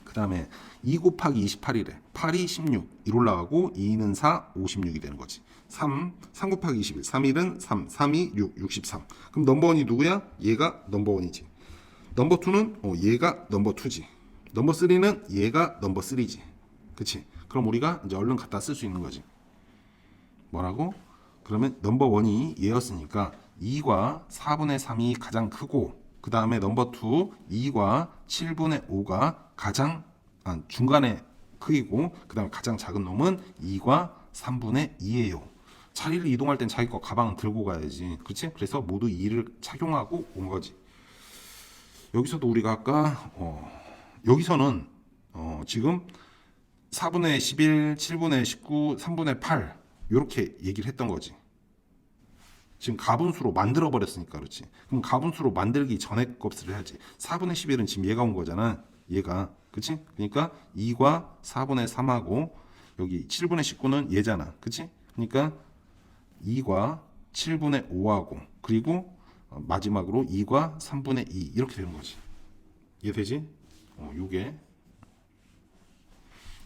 그 다음에 2 곱하기 28이래. 8이 16. 1 올라가고 2는 4, 56이 되는 거지. 3 곱하기 21. 3, 1은 3, 3이 6, 63. 그럼 넘버원이 누구야? 얘가 넘버원이지. 넘버 2는 얘가 넘버 2지. 넘버 3는 얘가 넘버 3지. 그치? 그럼 우리가 이제 얼른 갖다 쓸 수 있는 거지. 뭐라고? 그러면 넘버 1이 얘였으니까 2과 4분의 3이 가장 크고, 그 다음에 넘버 2 2과 7분의 5가 가장 중간에 크기고, 그 다음에 가장 작은 놈은 2과 3분의 2예요. 자리를 이동할 땐 자기 거 가방 들고 가야지. 그렇지? 그래서 모두 2를 착용하고 온 거지. 여기서도 우리가 아까 여기서는 지금 4분의 11, 7분의 19, 3분의 8 이렇게 얘기를 했던 거지. 지금 가분수로 만들어 버렸으니까 그렇지. 그럼 가분수로 만들기 전에 값을 해야지. 4분의 11은 지금 얘가 온 거잖아. 얘가. 그치? 그러니까 2과 4분의 3하고 여기 7분의 19는 얘잖아. 그치? 그러니까 2과 7분의 5하고 그리고 마지막으로 2과 3분의 2 이렇게 되는 거지. 이해되지? 요게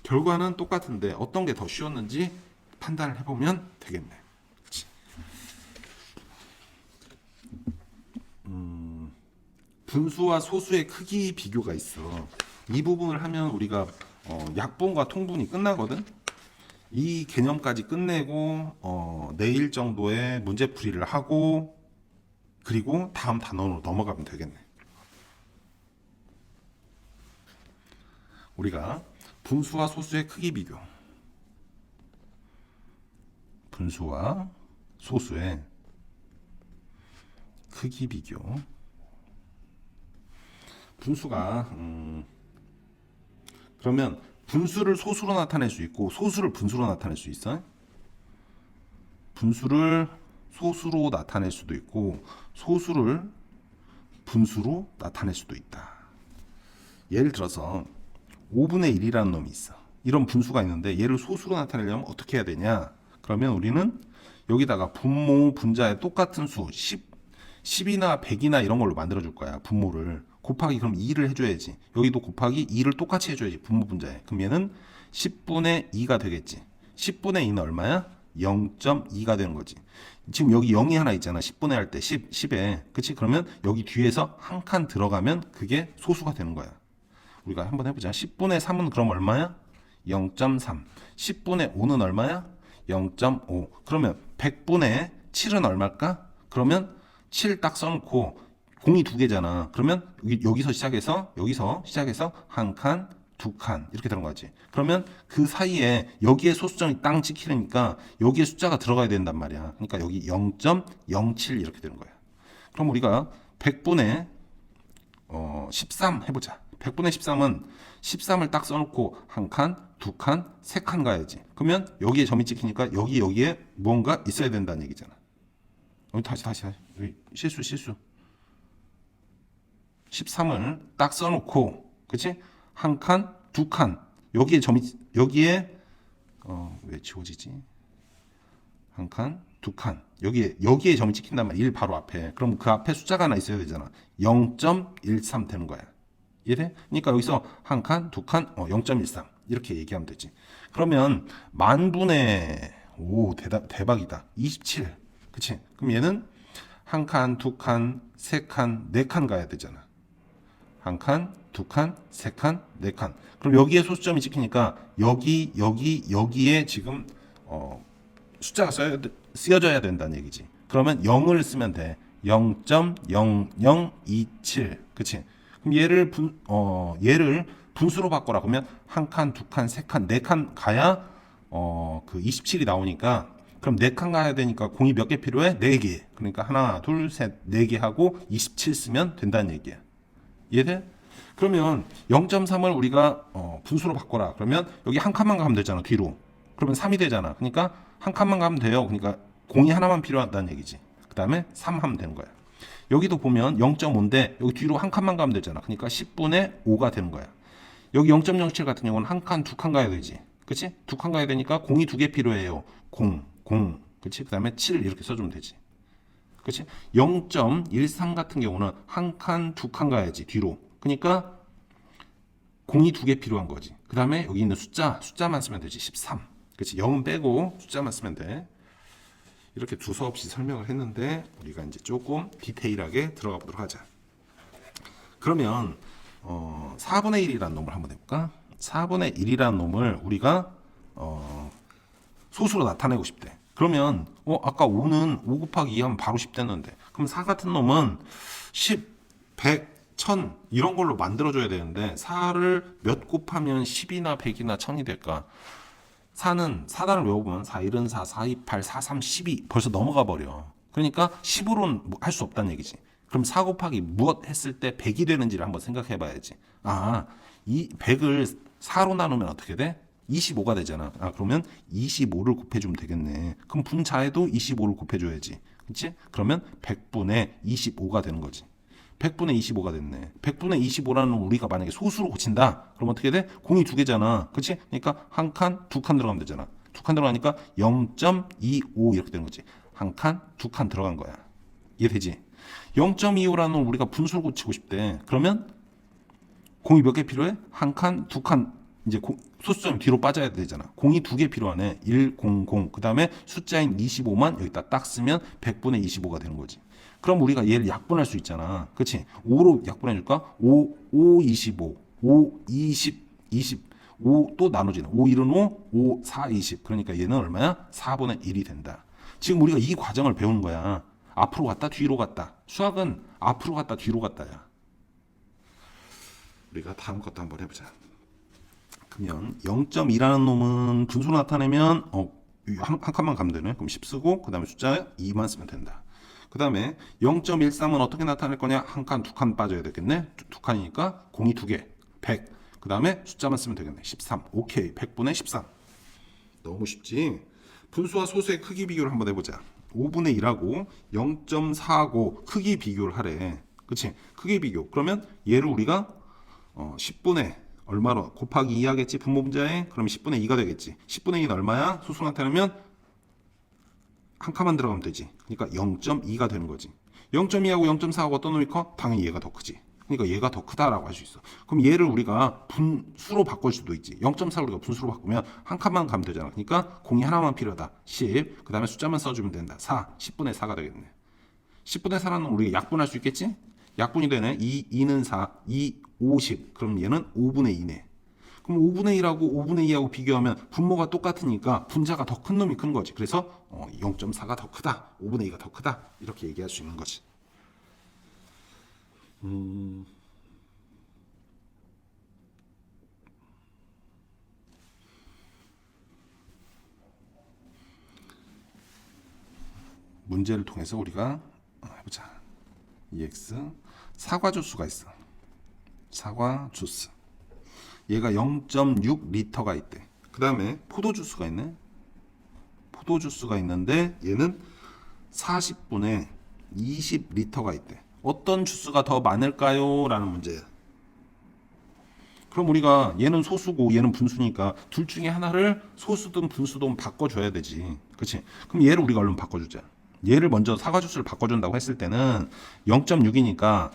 결과는 똑같은데 어떤 게 더 쉬웠는지 판단을 해보면 되겠네. 그치? 분수와 소수의 크기 비교가 있어. 이 부분을 하면 우리가 약분과 통분이 끝나거든. 이 개념까지 끝내고 내일 정도에 문제풀이를 하고 그리고 다음 단원으로 넘어가면 되겠네. 우리가 분수와 소수의 크기 비교. 분수와 소수의 크기 비교. 분수가 그러면 분수를 소수로 나타낼 수 있고 소수를 분수로 나타낼 수 있어. 분수를 소수로 나타낼 수도 있고 소수를 분수로 나타낼 수도 있다. 예를 들어서 5분의 1이라는 놈이 있어. 이런 분수가 있는데 얘를 소수로 나타내려면 어떻게 해야 되냐? 그러면 우리는 여기다가 분모, 분자의 똑같은 수 10이나 100이나 이런 걸로 만들어 줄 거야. 분모를. 곱하기 그럼 2를 해줘야지. 여기도 곱하기 2를 똑같이 해줘야지. 분모, 분자에. 그럼 얘는 10분의 2가 되겠지. 10분의 2는 얼마야? 0.2가 되는 거지. 지금 여기 0이 하나 있잖아. 10분의 할 때 10에. 그치? 그러면 여기 뒤에서 한 칸 들어가면 그게 소수가 되는 거야. 우리가 한번 해보자. 10분의 3은 그럼 얼마야? 0.3. 10분의 5는 얼마야? 0.5. 그러면 100분의 7은 얼마일까? 그러면 7 딱 써놓고 공이 두 개잖아. 그러면 여기서 시작해서 한 칸, 두 칸 이렇게 되는 거지. 그러면 그 사이에 여기에 소수점이 땅 찍히니까 여기에 숫자가 들어가야 된단 말이야. 그러니까 여기 0.07 이렇게 되는 거야. 그럼 우리가 100분의 13 해보자. 100분의 13은 13을 딱 써놓고 한 칸, 두 칸, 세 칸 가야지. 그러면 여기에 점이 찍히니까 여기에 뭔가 있어야 된다는 얘기잖아. 다시. 실수. 13을 딱 써놓고, 그치? 한 칸, 두 칸. 여기에 왜 지워지지? 한 칸, 두 칸. 여기에 점이 찍힌단 말이야. 1 바로 앞에. 그럼 그 앞에 숫자가 하나 있어야 되잖아. 0.13 되는 거야. 이해돼? 그러니까 여기서 한 칸, 두 칸, 0.13. 이렇게 얘기하면 되지. 그러면 만분의, 대박이다. 27. 그치? 그럼 얘는 한 칸, 두 칸, 세 칸, 네 칸 가야 되잖아. 한 칸, 두 칸, 세 칸, 네 칸. 그럼 여기에 소수점이 찍히니까 여기에 지금 숫자가 쓰여져야 된다는 얘기지. 그러면 0을 쓰면 돼. 0.0027. 그치? 그럼 얘를 분수로 바꿔라. 그러면 한 칸, 두 칸, 세 칸, 네 칸 가야 그 27이 나오니까 그럼 4칸 가야 되니까 공이 몇 개 필요해? 4개. 그러니까 하나, 둘, 셋, 4개 하고 27 쓰면 된다는 얘기야. 이해돼? 그러면 0.3을 우리가 분수로 바꿔라. 그러면 여기 한 칸만 가면 되잖아. 뒤로. 그러면 3이 되잖아. 그러니까 한 칸만 가면 돼요. 그러니까 공이 하나만 필요하다는 얘기지. 그 다음에 3 하면 되는 거야. 여기도 보면 0.5인데 여기 뒤로 한 칸만 가면 되잖아. 그러니까 10분의 5가 되는 거야. 여기 0.07 같은 경우는 한 칸, 두 칸 가야 되지. 그치? 두 칸 가야 되니까 공이 두 개 필요해요. 공. 그치? 그 다음에 7 이렇게 써주면 되지. 그치? 0.13 같은 경우는 한 칸, 두 칸 가야지. 뒤로. 그러니까 공이 두 개 필요한 거지. 그 다음에 여기 있는 숫자만 쓰면 되지. 13. 그치? 0은 빼고 숫자만 쓰면 돼. 이렇게 두서없이 설명을 했는데 우리가 이제 조금 디테일하게 들어가 보도록 하자. 그러면 4분의 1이라는 놈을 한번 해볼까? 4분의 1이라는 놈을 우리가 소수로 나타내고 싶대. 그러면 아까 5는 5 곱하기 2 하면 바로 10 됐는데 그럼 4 같은 놈은 10, 100, 1000 이런 걸로 만들어줘야 되는데 4를 몇 곱하면 10이나 100이나 1000이 될까? 4는 4단을 외워보면 4, 1은 4, 4, 2, 8, 4, 3, 12 벌써 넘어가 버려. 그러니까 10으로는 할 수 없다는 얘기지. 그럼 4 곱하기 무엇 했을 때 100이 되는지를 한번 생각해 봐야지. 이 100을 4로 나누면 어떻게 돼? 25가 되잖아. 그러면 25를 곱해주면 되겠네. 그럼 분자에도 25를 곱해줘야지. 그치? 그러면 100분의 25가 되는 거지. 100분의 25가 됐네. 100분의 25라는 우리가 만약에 소수로 고친다. 그럼 어떻게 돼? 공이 두 개잖아. 그치? 그러니까 한 칸, 두 칸 들어가면 되잖아. 두 칸 들어가니까 0.25 이렇게 되는 거지. 한 칸, 두 칸 들어간 거야. 이해되지? 0.25라는 우리가 분수를 고치고 싶대. 그러면 공이 몇 개 필요해? 한 칸, 두 칸. 이제 소수점이 뒤로 빠져야 되잖아. 공이 두 개 필요하네. 1, 0, 0. 그 다음에 숫자인 25만 여기다 딱 쓰면 100분의 25가 되는 거지. 그럼 우리가 얘를 약분할 수 있잖아. 그치? 5로 약분해 줄까? 5, 25. 5, 20, 20. 5 또 나눠지네. 5, 1은 5, 5, 4, 20. 그러니까 얘는 얼마야? 4분의 1이 된다. 지금 우리가 이 과정을 배우는 거야. 앞으로 갔다 뒤로 갔다. 수학은 앞으로 갔다 뒤로 갔다야. 우리가 다음 것도 한번 해보자. 그러면 0.2라는 놈은 분수로 나타내면 한 칸만 가면 되네. 그럼 10 쓰고 그 다음에 숫자 2만 쓰면 된다. 그 다음에 0.13은 어떻게 나타낼 거냐? 한 칸, 두 칸 빠져야 되겠네. 두 칸이니까 공이 두 개, 100. 그 다음에 숫자만 쓰면 되겠네. 13. 오케이. 100분의 13. 너무 쉽지? 분수와 소수의 크기 비교를 한번 해보자. 5분의 1하고 0.4하고 크기 비교를 하래. 그치? 크기 비교. 그러면 얘를 우리가 10분의 얼마로 곱하기 2 하겠지? 분모분자에. 그러면 10분의 2가 되겠지. 10분의 2는 얼마야? 소수 나타내면 한 칸만 들어가면 되지. 그러니까 0.2가 되는 거지. 0.2하고 0.4하고 어떤 놈이 커? 당연히 얘가 더 크지. 그러니까 얘가 더 크다라고 할 수 있어. 그럼 얘를 우리가 분수로 바꿀 수도 있지. 0.4를 우리가 분수로 바꾸면 한 칸만 가면 되잖아. 그러니까 공이 하나만 필요하다. 10. 그 다음에 숫자만 써주면 된다. 4. 10분의 4가 되겠네. 10분의 4라는 우리가 약분할 수 있겠지? 약분이 되네. 2는 4, 2, 50. 그럼 얘는 5분의 2네. 그럼 5분의 1하고 5분의 2하고 비교하면 분모가 똑같으니까 분자가 더 큰 놈이 큰 거지. 그래서 0.4가 더 크다. 5분의 2가 더 크다. 이렇게 얘기할 수 있는 거지. 문제를 통해서 우리가 해보자. EX 사과 주스가 있어. 사과 주스. 얘가 0.6리터가 있대. 그 다음에 포도 주스가 있네. 포도 주스가 있는데 얘는 40분에 20리터가 있대. 어떤 주스가 더 많을까요? 라는 문제야. 그럼 우리가 얘는 소수고 얘는 분수니까 둘 중에 하나를 소수든 분수든 바꿔줘야 되지. 그치? 그럼 얘를 우리가 얼른 바꿔주자. 얘를 먼저 사과 주스를 바꿔준다고 했을 때는 0.6이니까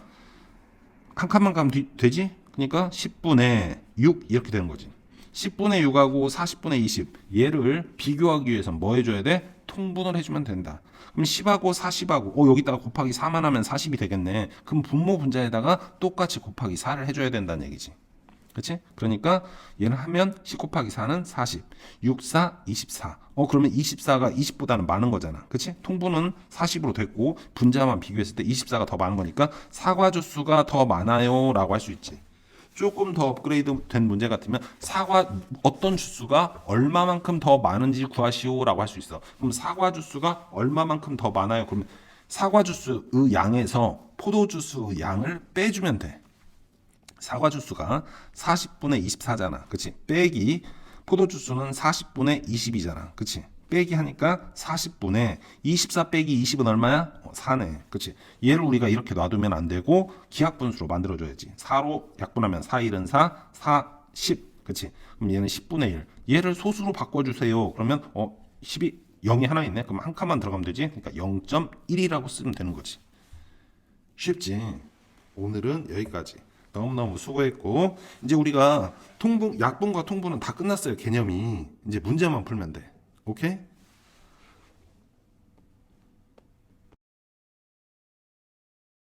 한 칸만 가면 되지? 그러니까 10분의 6 이렇게 되는 거지. 10분의 6하고 40분의 20 얘를 비교하기 위해서 뭐 해줘야 돼? 통분을 해주면 된다. 그럼 10하고 40하고 여기다가 곱하기 4만 하면 40이 되겠네. 그럼 분모 분자에다가 똑같이 곱하기 4를 해줘야 된다는 얘기지. 그치? 그러니까 얘는 하면 10 곱하기 4는 40. 6, 4, 24. 그러면 24가 20보다는 많은 거잖아. 그치? 통분은 40으로 됐고 분자만 비교했을 때 24가 더 많은 거니까 사과 주수가 더 많아요 라고 할 수 있지. 조금 더 업그레이드 된 문제 같으면 사과 어떤 주수가 얼마만큼 더 많은지 구하시오 라고 할 수 있어. 그럼 사과 주수가 얼마만큼 더 많아요? 그러면 사과 주스의 양에서 포도 주스의 양을 빼주면 돼. 사과 주스가 40분의 24잖아. 그치? 빼기 포도 주스는 40분의 20이잖아. 그치? 빼기 하니까 40분에 24 빼기 20은 얼마야? 4네. 그치? 얘를 우리가 이렇게 놔두면 안 되고 기하분수로 만들어줘야지. 4로 약분하면 4, 1은 4, 4, 10. 그치? 그럼 얘는 10분의 1. 얘를 소수로 바꿔주세요. 그러면 10이 0이 하나 있네. 그럼 한 칸만 들어가면 되지. 그러니까 0.1이라고 쓰면 되는 거지. 쉽지? 오늘은 여기까지. 너무너무 수고했고 이제 우리가 약분과 통분은 다 끝났어요. 개념이. 이제 문제만 풀면 돼. 오케이?